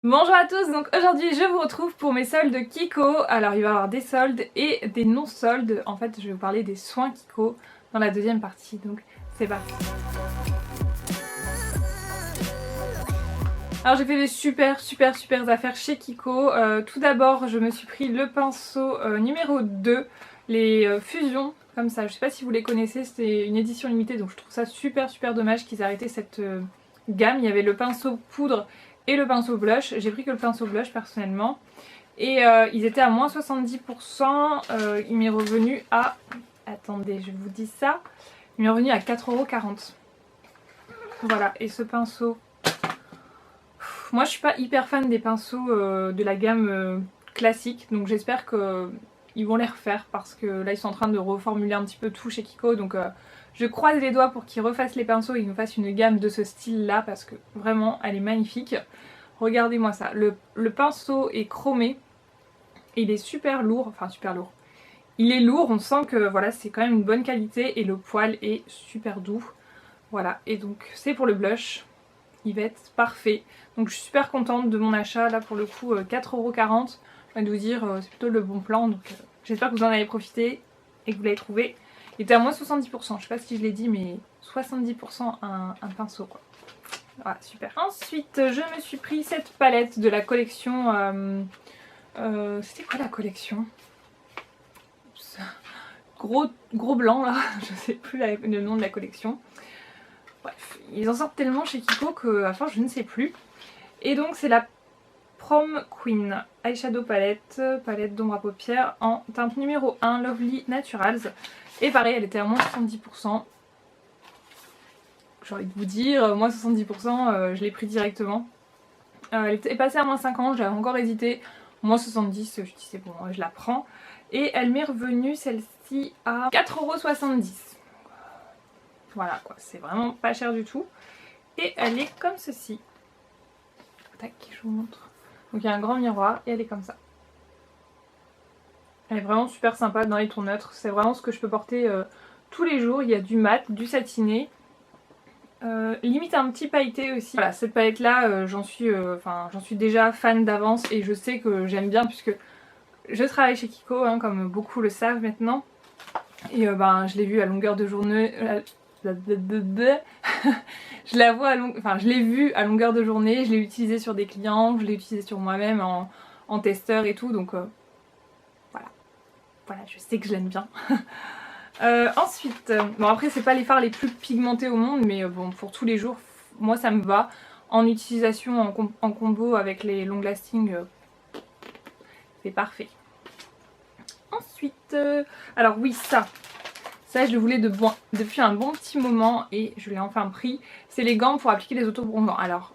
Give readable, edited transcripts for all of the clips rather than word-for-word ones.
Bonjour à tous, donc aujourd'hui je vous retrouve pour mes soldes Kiko. Alors il va y avoir des soldes et des non-soldes. En fait je vais vous parler des soins Kiko dans la deuxième partie, donc c'est parti. Alors j'ai fait des super affaires chez Kiko. Tout d'abord je me suis pris le pinceau numéro 2, les fusions comme ça. Je sais pas si vous les connaissez, c'était une édition limitée donc je trouve ça super dommage qu'ils aient arrêté cette gamme. Il y avait le pinceau poudre et le pinceau blush. J'ai pris que le pinceau blush personnellement. Et ils étaient à moins 70%. Il m'est revenu à... Attendez, je vous dis ça. Il m'est revenu à 4,40 €. Voilà, et ce pinceau... Moi je suis pas hyper fan des pinceaux de la gamme classique. Donc j'espère qu'ils vont les refaire. Parce que là ils sont en train de reformuler un petit peu tout chez Kiko. Donc je croise les doigts pour qu'ils refassent les pinceaux et qu'ils nous fassent une gamme de ce style là. Parce que vraiment elle est magnifique. Regardez-moi ça. Le pinceau est chromé. Et il est super lourd, enfin super lourd. Il est lourd, on sent que voilà, c'est quand même une bonne qualité et le poil est super doux. Voilà, et donc c'est pour le blush. Il va être parfait. Donc je suis super contente de mon achat, là pour le coup 4,40 €. Je viens de vous dire, c'est plutôt le bon plan, donc j'espère que vous en avez profité et que vous l'avez trouvé. Il était à moins 70%, je sais pas si je l'ai dit, mais 70% un pinceau quoi. Voilà, super. Ensuite, je me suis pris cette palette de la collection... c'était quoi la collection? Gros blanc là, je sais plus le nom de la collection. Bref, ils en sortent tellement chez Kiko que à la fin je ne sais plus. Et donc c'est la Prom Queen Eyeshadow Palette, palette d'ombre à paupières en teinte numéro 1 Lovely Naturals. Et pareil, elle était à moins 70%. J'ai envie de vous dire, moins 70%, je l'ai pris directement. Elle est passée à moins 50, j'avais encore hésité. Moins 70, je disais bon, je la prends. Et elle m'est revenue celle-ci à 4,70 €. Voilà quoi, c'est vraiment pas cher du tout. Et elle est comme ceci. Tac, je vous montre. Donc il y a un grand miroir et elle est comme ça. Elle est vraiment super sympa dans les tons neutres. C'est vraiment ce que je peux porter tous les jours. Il y a du mat, du satiné. Limite un petit pailleté aussi. Voilà, cette palette là, j'en suis déjà fan d'avance et je sais que j'aime bien puisque je travaille chez Kiko, hein, comme beaucoup le savent maintenant. Et je l'ai vu à longueur de journée. Je la vois je l'ai vu à longueur de journée, je l'ai utilisé sur des clients, je l'ai utilisé sur moi-même en testeur et tout, donc voilà, je sais que je l'aime bien. Ensuite, bon après c'est pas les fards les plus pigmentés au monde, mais bon pour tous les jours, moi ça me va. En utilisation en combo avec les long lasting, c'est parfait. Ensuite, alors oui ça je le voulais depuis un bon petit moment et je l'ai enfin pris. C'est les gants pour appliquer les autobronzants. Alors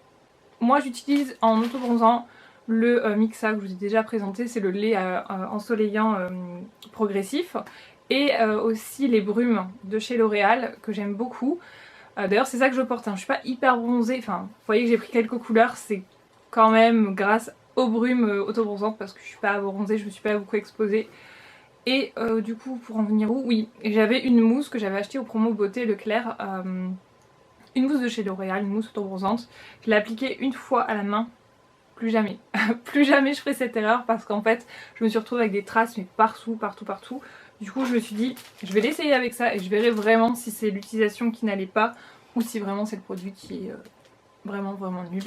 moi j'utilise en autobronzant le Mixa que je vous ai déjà présenté, c'est le lait ensoleillant progressif. Et aussi les brumes de chez L'Oréal que j'aime beaucoup. D'ailleurs c'est ça que je porte, hein. Je suis pas hyper bronzée, enfin vous voyez que j'ai pris quelques couleurs, c'est quand même grâce aux brumes autobronzantes parce que je suis pas bronzée, je me suis pas beaucoup exposée. Et du coup pour en venir où, oui, j'avais une mousse que j'avais achetée au promo beauté Leclerc, une mousse de chez L'Oréal, une mousse autobronzante. Je l'ai appliquée une fois à la main, plus jamais. Plus jamais je ferai cette erreur parce qu'en fait je me suis retrouvée avec des traces mais partout. Du coup je me suis dit je vais l'essayer avec ça et je verrai vraiment si c'est l'utilisation qui n'allait pas ou si vraiment c'est le produit qui est vraiment nul.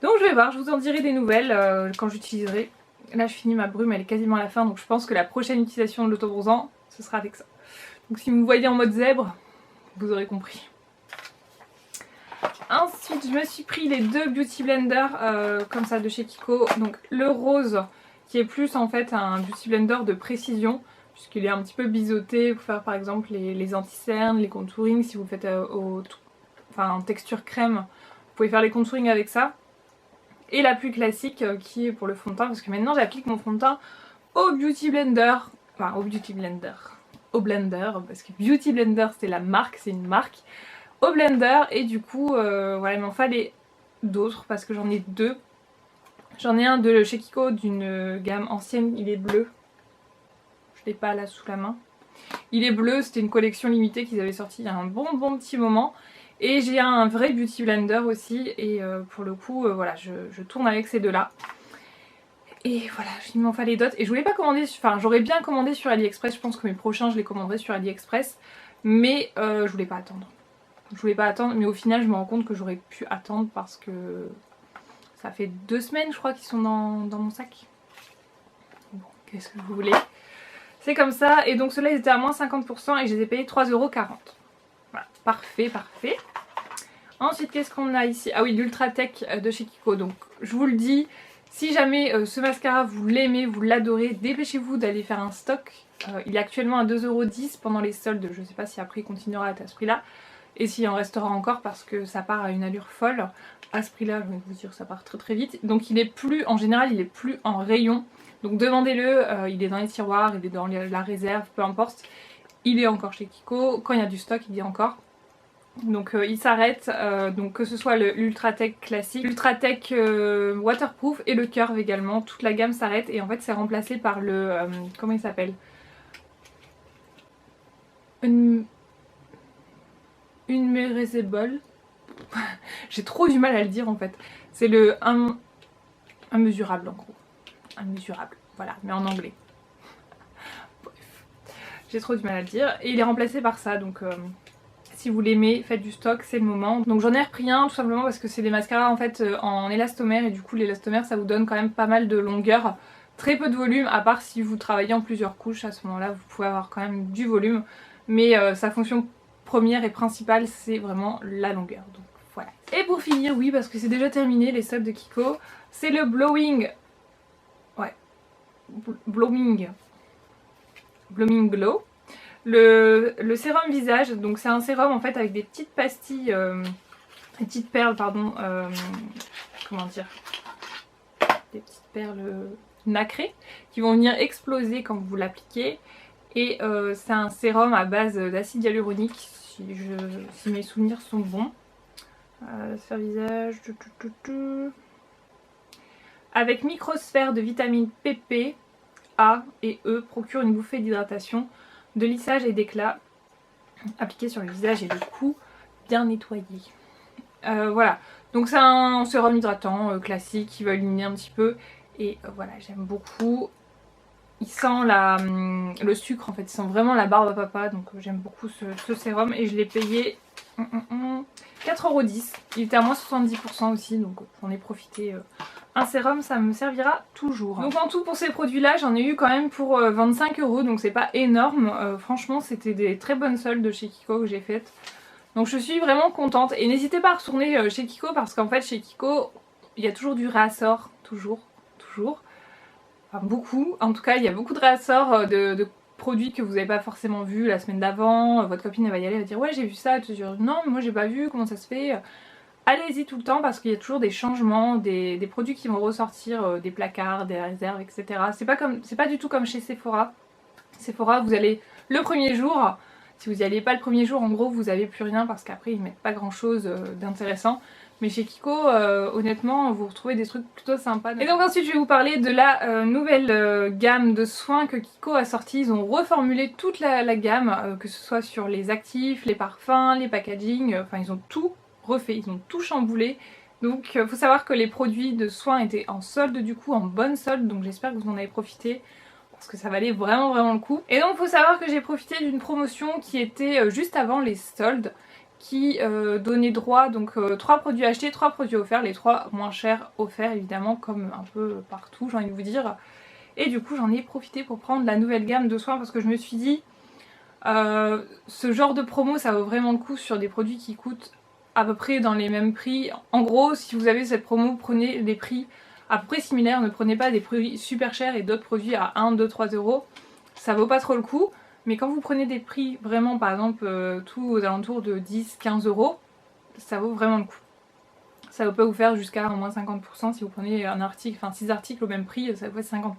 Donc je vais voir, je vous en dirai des nouvelles quand j'utiliserai. Là je finis ma brume, elle est quasiment à la fin donc je pense que la prochaine utilisation de l'autobronzant ce sera avec ça. Donc si vous me voyez en mode zèbre, vous aurez compris. Ensuite je me suis pris les deux Beauty Blender comme ça de chez Kiko. Donc le rose qui est plus en fait un Beauty Blender de précision puisqu'il est un petit peu biseauté pour faire par exemple les anti-cernes, les contouring. Si vous faites en texture crème, vous pouvez faire les contouring avec ça. Et la plus classique qui est pour le fond de teint parce que maintenant j'applique mon fond de teint au Beauty Blender. Enfin au blender parce que Beauty Blender c'est la marque, c'est une marque. Au blender et du coup voilà il m'en fallait d'autres parce que j'en ai deux. J'en ai un de chez Kiko d'une gamme ancienne, il est bleu. Je l'ai pas là sous la main. Il est bleu, c'était une collection limitée qu'ils avaient sorti il y a un bon petit moment. Et j'ai un vrai beauty blender aussi et pour le coup voilà je tourne avec ces deux là. Et voilà, il m'en fallait d'autres. Et je voulais pas commander, enfin j'aurais bien commandé sur AliExpress, je pense que mes prochains je les commanderai sur AliExpress. Mais je voulais pas attendre. Je voulais pas attendre, mais au final je me rends compte que j'aurais pu attendre parce que ça fait 2 semaines je crois qu'ils sont dans mon sac. Bon, qu'est-ce que vous voulez? C'est comme ça, et donc ceux-là ils étaient à moins 50% et je les ai payés 3,40 €. Voilà, parfait, parfait. Ensuite qu'est-ce qu'on a ici? Ah oui, l'Ultra Tech de chez Kiko. Donc je vous le dis, si jamais ce mascara vous l'aimez, vous l'adorez, dépêchez-vous d'aller faire un stock. Il est actuellement à 2,10 € pendant les soldes, je sais pas si après il continuera à être à ce prix là. Et s'il en restera encore parce que ça part à une allure folle. À ce prix là, je vais vous dire, ça part très très vite. Donc il est plus, en général il est plus en rayon. Donc demandez-le, il est dans les tiroirs, il est dans la réserve, peu importe. Il est encore chez Kiko, quand il y a du stock il y a encore. Donc il s'arrête, donc que ce soit l'Ultra Tech classique, l'Ultra Tech waterproof et le Curve également, toute la gamme s'arrête et en fait c'est remplacé par le, comment il s'appelle, Unmeasurable. J'ai trop du mal à le dire en fait. C'est le immesurable en gros. Immesurable, voilà, mais en anglais. Bref, j'ai trop du mal à le dire. Et il est remplacé par ça, donc si vous l'aimez, faites du stock, c'est le moment. Donc j'en ai repris un tout simplement parce que c'est des mascaras en fait en élastomère et du coup l'élastomère ça vous donne quand même pas mal de longueur. Très peu de volume, à part si vous travaillez en plusieurs couches, à ce moment là vous pouvez avoir quand même du volume. Mais sa fonction première et principale c'est vraiment la longueur. Donc voilà. Et pour finir, oui parce que c'est déjà terminé les soldes de Kiko, c'est le Blowing... Ouais. Blowing Glow. Le sérum visage, donc c'est un sérum en fait avec des petites pastilles, des petites perles pardon, comment dire, des petites perles nacrées qui vont venir exploser quand vous l'appliquez. Et c'est un sérum à base d'acide hyaluronique si mes souvenirs sont bons. Sur visage, avec microsphère de vitamine PP, A et E, procure une bouffée d'hydratation, de lissage et d'éclat appliqué sur le visage et le cou bien nettoyé. Voilà, donc c'est un sérum hydratant classique qui va illuminer un petit peu et voilà, j'aime beaucoup. Il sent le sucre en fait, il sent vraiment la barbe à papa, donc j'aime beaucoup ce sérum et je l'ai payé 4,10 €. Il était à moins 70% aussi, donc j'en ai profité. Un sérum ça me servira toujours. Donc en tout pour ces produits là j'en ai eu quand même pour 25 €, donc c'est pas énorme. Franchement c'était des très bonnes soldes de chez Kiko que j'ai faites. Donc je suis vraiment contente et n'hésitez pas à retourner chez Kiko parce qu'en fait chez Kiko il y a toujours du réassort, toujours. Enfin beaucoup, en tout cas il y a beaucoup de réassorts de produits que vous n'avez pas forcément vu la semaine d'avant. Votre copine elle va y aller, elle va dire ouais j'ai vu ça, tu vas dire non mais moi j'ai pas vu, comment ça se fait. Allez-y tout le temps parce qu'il y a toujours des changements, des produits qui vont ressortir des placards, des réserves, etc. C'est pas du tout comme chez Sephora. Sephora, vous allez le premier jour, si vous n'y allez pas le premier jour, en gros vous avez plus rien parce qu'après ils mettent pas grand chose d'intéressant. Mais chez Kiko, honnêtement, vous retrouvez des trucs plutôt sympas. Et donc ensuite je vais vous parler de la nouvelle gamme de soins que Kiko a sorti. Ils ont reformulé toute la gamme, que ce soit sur les actifs, les parfums, les packaging, enfin ils ont tout refait, ils ont tout chamboulé. Donc il faut savoir que les produits de soins étaient en solde du coup, en bonne solde, donc j'espère que vous en avez profité parce que ça valait vraiment le coup. Et donc il faut savoir que j'ai profité d'une promotion qui était juste avant les soldes, qui donnait droit, donc 3 produits achetés, 3 produits offerts, les 3 moins chers offerts évidemment comme un peu partout j'ai envie de vous dire. Et du coup j'en ai profité pour prendre la nouvelle gamme de soins parce que je me suis dit ce genre de promo ça vaut vraiment le coup sur des produits qui coûtent à peu près dans les mêmes prix. En gros si vous avez cette promo prenez des prix à peu près similaires, ne prenez pas des produits super chers et d'autres produits à 1, 2, 3 €, ça vaut pas trop le coup. Mais quand vous prenez des prix vraiment par exemple tout aux alentours de 10, 15 €, ça vaut vraiment le coup. Ça peut vous faire jusqu'à au moins 50% si vous prenez un article, enfin 6 articles au même prix, ça vous fait 50%.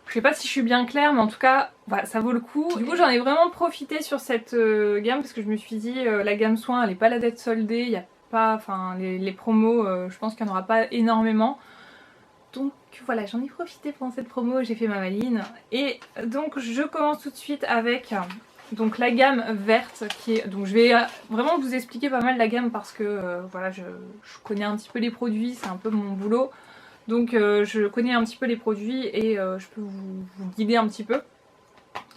Je sais pas si je suis bien claire mais en tout cas voilà, ça vaut le coup. Du coup j'en ai vraiment profité sur cette gamme parce que je me suis dit la gamme soins elle est pas là d'être soldée, il n'y a pas, enfin les promos je pense qu'il n'y en aura pas énormément. Donc voilà, j'en ai profité pendant cette promo, j'ai fait ma maline. Et donc je commence tout de suite avec donc la gamme verte qui est... Donc je vais vraiment vous expliquer pas mal la gamme parce que voilà, je connais un petit peu les produits, c'est un peu mon boulot. Donc je connais un petit peu les produits et je peux vous guider un petit peu.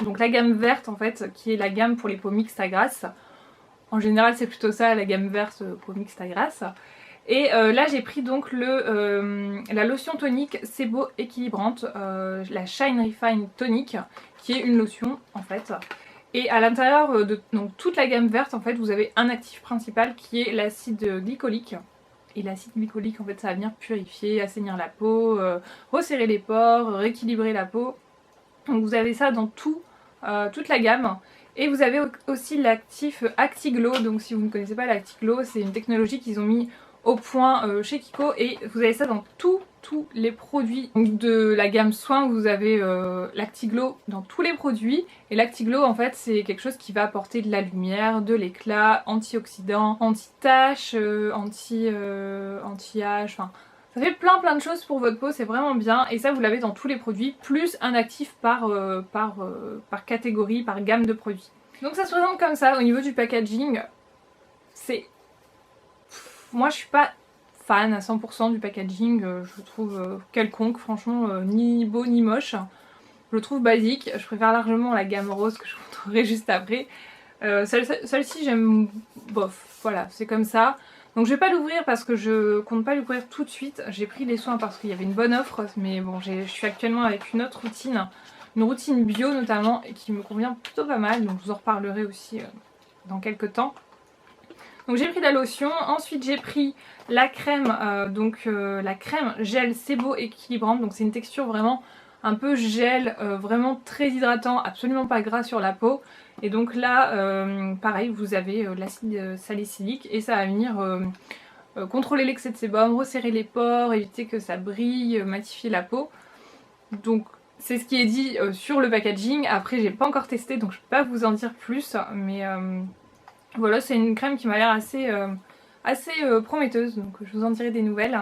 Donc la gamme verte en fait, qui est la gamme pour les peaux mixtes à grasse. En général c'est plutôt ça, la gamme verte peau mixte à grasse. Et là j'ai pris donc la lotion tonique Sebo équilibrante, la Shine Refine Tonic, qui est une lotion en fait. Et à l'intérieur de donc, toute la gamme verte en fait vous avez un actif principal qui est l'acide glycolique. Et l'acide glycolique en fait ça va venir purifier, assainir la peau, resserrer les pores, rééquilibrer la peau. Donc vous avez ça dans toute la gamme. Et vous avez aussi l'actif Actiglow. Donc si vous ne connaissez pas l'Actiglow, c'est une technologie qu'ils ont mis au point chez Kiko. Et vous avez ça dans tous les produits. Donc de la gamme soins, vous avez l'Actiglow dans tous les produits. Et l'Actiglow en fait c'est quelque chose qui va apporter de la lumière, de l'éclat, antioxydant, anti-taches, anti-âge, enfin... Ça fait plein de choses pour votre peau, c'est vraiment bien. Et ça, vous l'avez dans tous les produits, plus un actif par catégorie, par gamme de produits. Donc ça se présente comme ça au niveau du packaging. C'est... Moi, je suis pas fan à 100% du packaging. Je le trouve quelconque, franchement, ni beau ni moche. Je le trouve basique. Je préfère largement la gamme rose que je vous montrerai juste après. Celle-ci, j'aime bof. Voilà, c'est comme ça. Donc je vais pas l'ouvrir parce que je compte pas l'ouvrir tout de suite. J'ai pris les soins parce qu'il y avait une bonne offre. Mais bon, je suis actuellement avec une autre routine. Une routine bio notamment et qui me convient plutôt pas mal. Donc je vous en reparlerai aussi dans quelques temps. Donc j'ai pris la lotion. Ensuite j'ai pris la crème. La crème gel Sebo équilibrante. Donc c'est une texture vraiment un peu gel. Vraiment très hydratant. Absolument pas gras sur la peau. Et donc là, pareil, vous avez l'acide salicylique et ça va venir contrôler l'excès de sébum, resserrer les pores, éviter que ça brille, matifier la peau. Donc c'est ce qui est dit sur le packaging. Après j'ai pas encore testé donc je peux pas vous en dire plus. Mais voilà, c'est une crème qui m'a l'air assez prometteuse. Donc je vous en dirai des nouvelles.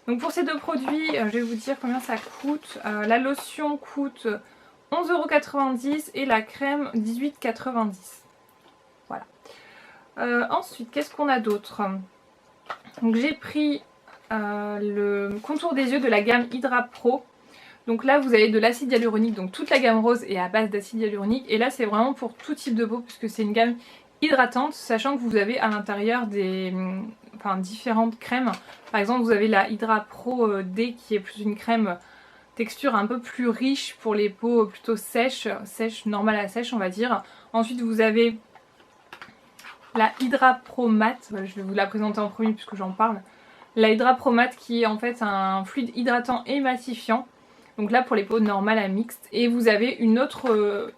Donc pour ces deux produits, je vais vous dire combien ça coûte. La lotion coûte 11,90 € et la crème 18,90 €. Voilà. Ensuite, qu'est-ce qu'on a d'autre? Donc j'ai pris le contour des yeux de la gamme Hydra Pro. Donc là vous avez de l'acide hyaluronique, donc toute la gamme rose est à base d'acide hyaluronique. Et là c'est vraiment pour tout type de peau puisque c'est une gamme hydratante, sachant que vous avez à l'intérieur différentes crèmes. Par exemple vous avez la Hydra Pro D qui est plus une crème texture un peu plus riche pour les peaux plutôt sèches, normale à sèche on va dire. Ensuite vous avez la Hydra Pro Matte, je vais vous la présenter en premier puisque j'en parle. La Hydra Pro Matte qui est en fait un fluide hydratant et matifiant. Donc là pour les peaux normales à mixtes. Et vous avez un autre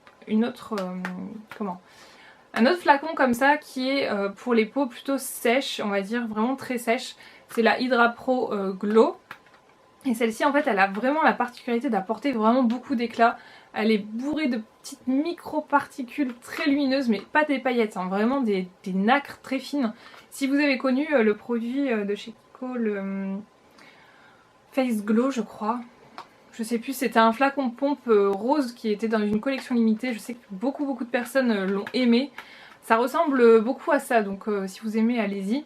flacon comme ça qui est pour les peaux plutôt sèches, on va dire vraiment très sèches. C'est la Hydra Pro Glow. Et celle-ci en fait elle a vraiment la particularité d'apporter vraiment beaucoup d'éclat. Elle est bourrée de petites micro-particules très lumineuses, mais pas des paillettes, hein, vraiment des nacres très fines. Si vous avez connu le produit de chez Kiko, le Face Glow je crois. Je sais plus, c'était un flacon pompe rose qui était dans une collection limitée. Je sais que beaucoup de personnes l'ont aimé. Ça ressemble beaucoup à ça, donc si vous aimez allez-y.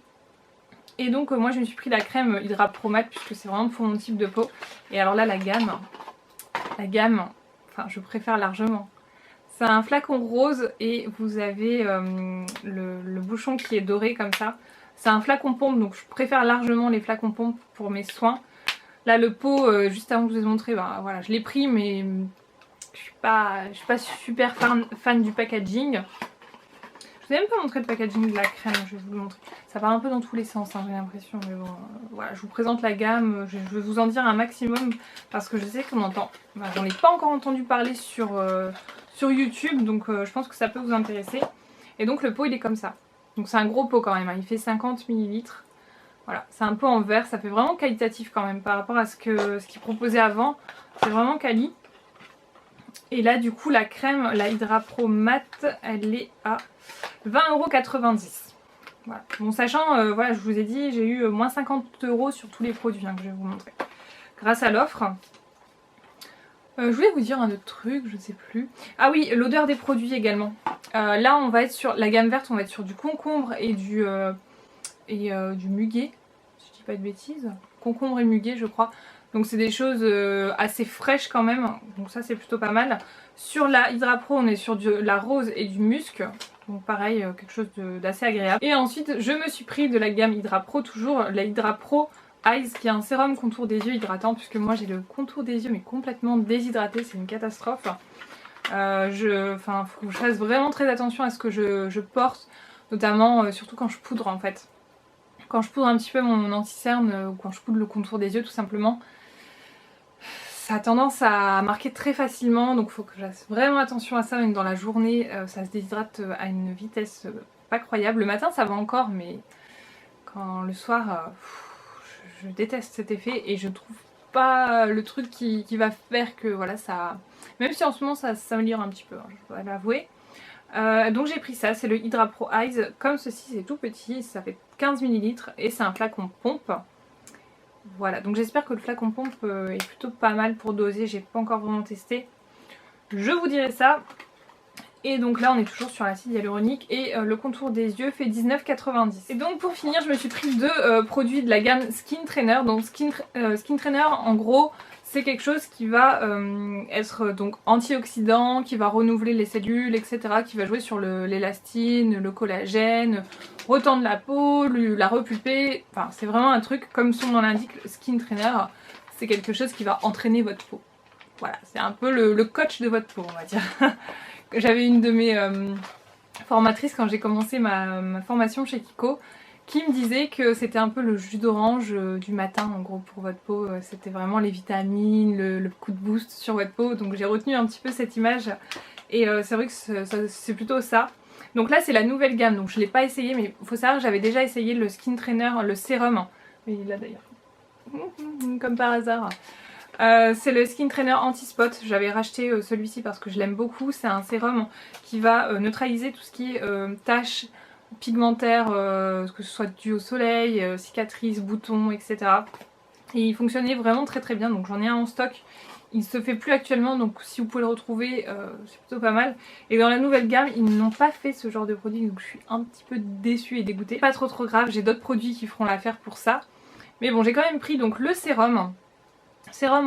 Et donc moi je me suis pris la crème Hydra Pro Matte puisque c'est vraiment pour mon type de peau. Et alors là la gamme, enfin je préfère largement. C'est un flacon rose et vous avez le bouchon qui est doré comme ça. C'est un flacon pompe donc je préfère largement les flacons pompe pour mes soins. Là le pot, juste avant que je vous ai montré, bah, voilà, je l'ai pris mais je suis pas super fan du packaging. Je vous ai même pas montré le packaging de la crème, je vais vous le montrer. Ça part un peu dans tous les sens, hein, j'ai l'impression, mais bon, voilà, je vous présente la gamme, je vais vous en dire un maximum parce que je sais qu'on entend, bah, j'en ai pas encore entendu parler sur YouTube, donc je pense que ça peut vous intéresser. Et donc le pot il est comme ça, donc c'est un gros pot quand même, hein, il fait 50 ml. Voilà, c'est un pot en verre, ça fait vraiment qualitatif quand même par rapport à ce qu'il proposait avant, c'est vraiment quali. Et là du coup la crème, la Hydra Pro Matte, elle est à 20,90 €. Voilà. Bon sachant, voilà, je vous ai dit, j'ai eu moins 50 € sur tous les produits hein, que je vais vous montrer. Grâce à l'offre. Je voulais vous dire un autre truc, je ne sais plus. Ah oui, l'odeur des produits également. Là on va être sur la gamme verte, on va être sur du concombre et du muguet, si je dis pas de bêtises. Concombre et muguet je crois. Donc c'est des choses assez fraîches quand même, donc ça c'est plutôt pas mal. Sur la Hydra Pro on est sur la rose et du musc, donc pareil quelque chose d'assez agréable. Et ensuite je me suis pris de la gamme Hydra Pro, toujours la Hydra Pro Eyes, qui est un sérum contour des yeux hydratant, puisque moi j'ai le contour des yeux mais complètement déshydraté, c'est une catastrophe. Faut que je fasse vraiment très attention à ce que je porte, notamment surtout quand je poudre en fait. Quand je poudre un petit peu mon anti-cerne ou quand je poudre le contour des yeux tout simplement, ça a tendance à marquer très facilement, donc il faut que je fasse vraiment attention à ça, même dans la journée, ça se déshydrate à une vitesse pas croyable. Le matin ça va encore, mais quand le soir, je déteste cet effet et je trouve pas le truc qui va faire que voilà ça... Même si en ce moment ça s'améliore un petit peu, hein, je dois l'avouer. Donc j'ai pris ça, c'est le Hydra Pro Eyes, comme ceci, c'est tout petit, ça fait 15 ml et c'est un flacon pompe. Voilà, donc j'espère que le flacon pompe est plutôt pas mal pour doser, j'ai pas encore vraiment testé. Je vous dirai ça. Et donc là on est toujours sur l'acide hyaluronique et le contour des yeux fait 19,90. Et donc pour finir je me suis pris deux produits de la gamme Skin Trainer. Donc Skin Trainer en gros c'est quelque chose qui va être donc antioxydant, qui va renouveler les cellules, etc. Qui va jouer sur l'élastine, le collagène, retendre la peau, la repulper. Enfin c'est vraiment un truc comme son nom l'indique, le Skin Trainer, c'est quelque chose qui va entraîner votre peau. Voilà, c'est un peu le coach de votre peau on va dire. J'avais une de mes formatrices quand j'ai commencé ma formation chez Kiko qui me disait que c'était un peu le jus d'orange du matin en gros pour votre peau, c'était vraiment les vitamines, le coup de boost sur votre peau, donc j'ai retenu un petit peu cette image et c'est vrai que c'est plutôt ça. Donc là c'est la nouvelle gamme, donc je ne l'ai pas essayé mais il faut savoir que j'avais déjà essayé le Skin Trainer, le sérum, il est là d'ailleurs, comme par hasard. C'est le Skin Trainer Anti-Spot, j'avais racheté celui-ci parce que je l'aime beaucoup, c'est un sérum qui va neutraliser tout ce qui est taches pigmentaires, que ce soit dû au soleil, cicatrices, boutons, etc. Et il fonctionnait vraiment très très bien, donc j'en ai un en stock. Il se fait plus actuellement, donc si vous pouvez le retrouver, c'est plutôt pas mal. Et dans la nouvelle gamme, ils n'ont pas fait ce genre de produit, donc je suis un petit peu déçue et dégoûtée. Pas trop grave, j'ai d'autres produits qui feront l'affaire pour ça. Mais bon, j'ai quand même pris donc le sérum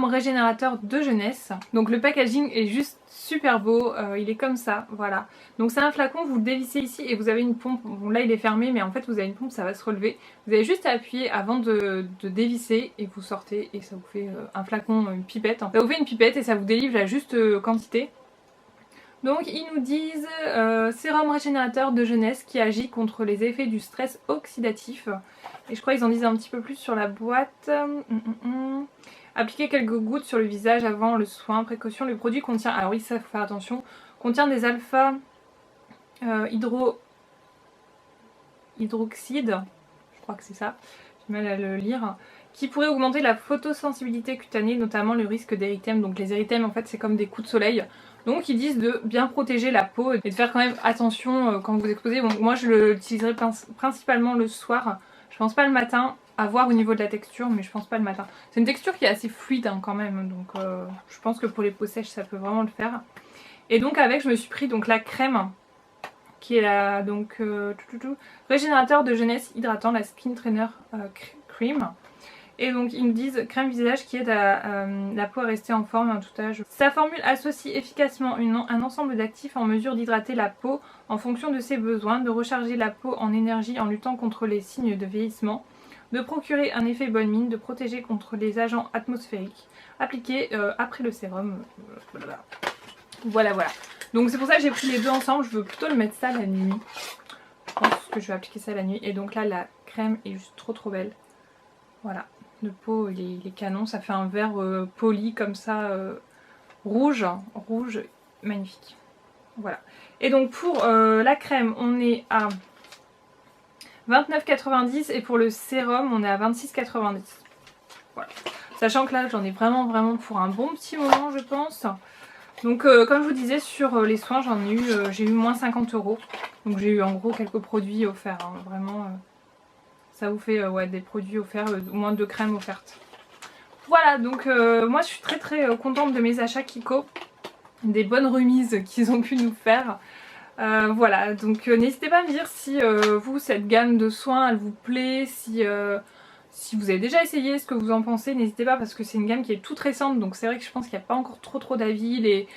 régénérateur de jeunesse. Donc le packaging est juste super beau, il est comme ça, voilà. Donc c'est un flacon, vous le dévissez ici et vous avez une pompe, bon là il est fermé mais en fait vous avez une pompe, ça va se relever. Vous avez juste à appuyer avant de dévisser et vous sortez et ça vous fait un flacon, une pipette. Ça vous fait une pipette et ça vous délivre la juste quantité. Donc ils nous disent sérum régénérateur de jeunesse qui agit contre les effets du stress oxydatif. Et je crois qu'ils en disent un petit peu plus sur la boîte. Appliquez quelques gouttes sur le visage avant le soin. Précaution, le produit contient, alors oui ça faut faire attention, contient des alpha hydroxyde, je crois que c'est ça, j'ai mal à le lire, qui pourrait augmenter la photosensibilité cutanée, notamment le risque d'érythème. Donc les érythèmes en fait c'est comme des coups de soleil. Donc ils disent de bien protéger la peau et de faire quand même attention quand vous exposez. Bon, moi je l'utiliserai principalement le soir, je pense pas le matin. À voir au niveau de la texture, mais je pense pas le matin. C'est une texture qui est assez fluide hein, quand même, donc je pense que pour les peaux sèches ça peut vraiment le faire. Et donc avec je me suis pris donc la crème qui est la donc régénérateur de jeunesse hydratant, la Skin Trainer Cream. Et donc ils me disent crème visage qui aide la peau à rester en forme en tout âge. Sa formule associe efficacement un ensemble d'actifs en mesure d'hydrater la peau en fonction de ses besoins, de recharger la peau en énergie en luttant contre les signes de vieillissement, de procurer un effet bonne mine, de protéger contre les agents atmosphériques, appliqués après le sérum. Voilà. Donc c'est pour ça que j'ai pris les deux ensemble, je veux plutôt le mettre ça la nuit. Je pense que je vais appliquer ça la nuit. Et donc là la crème est juste trop belle. Voilà, le pot il est canon, ça fait un vert poli comme ça, rouge, magnifique. Voilà. Et donc pour la crème on est à 29,90 et pour le sérum on est à 26,90. Voilà. Sachant que là j'en ai vraiment pour un bon petit moment je pense. Donc comme je vous disais sur les soins j'ai eu moins 50 €. Donc j'ai eu en gros quelques produits offerts. Hein. Vraiment ça vous fait ouais, des produits offerts, au moins 2 crèmes offertes. Voilà donc moi je suis très contente de mes achats Kiko. Des bonnes remises qu'ils ont pu nous faire. Voilà, donc n'hésitez pas à me dire si vous, cette gamme de soins, elle vous plaît, si vous avez déjà essayé, ce que vous en pensez, n'hésitez pas parce que c'est une gamme qui est toute récente, donc c'est vrai que je pense qu'il n'y a pas encore trop d'avis,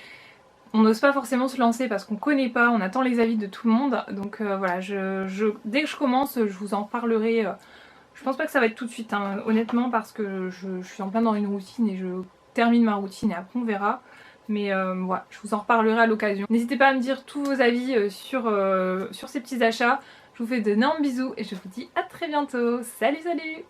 on n'ose pas forcément se lancer parce qu'on connaît pas, on attend les avis de tout le monde, donc voilà, dès que je commence, je vous en parlerai. Je pense pas que ça va être tout de suite, hein, honnêtement, parce que je suis en plein dans une routine et je termine ma routine et après on verra. Mais voilà, je vous en reparlerai à l'occasion. N'hésitez pas à me dire tous vos avis sur ces petits achats. Je vous fais d'énormes bisous et je vous dis à très bientôt. Salut salut!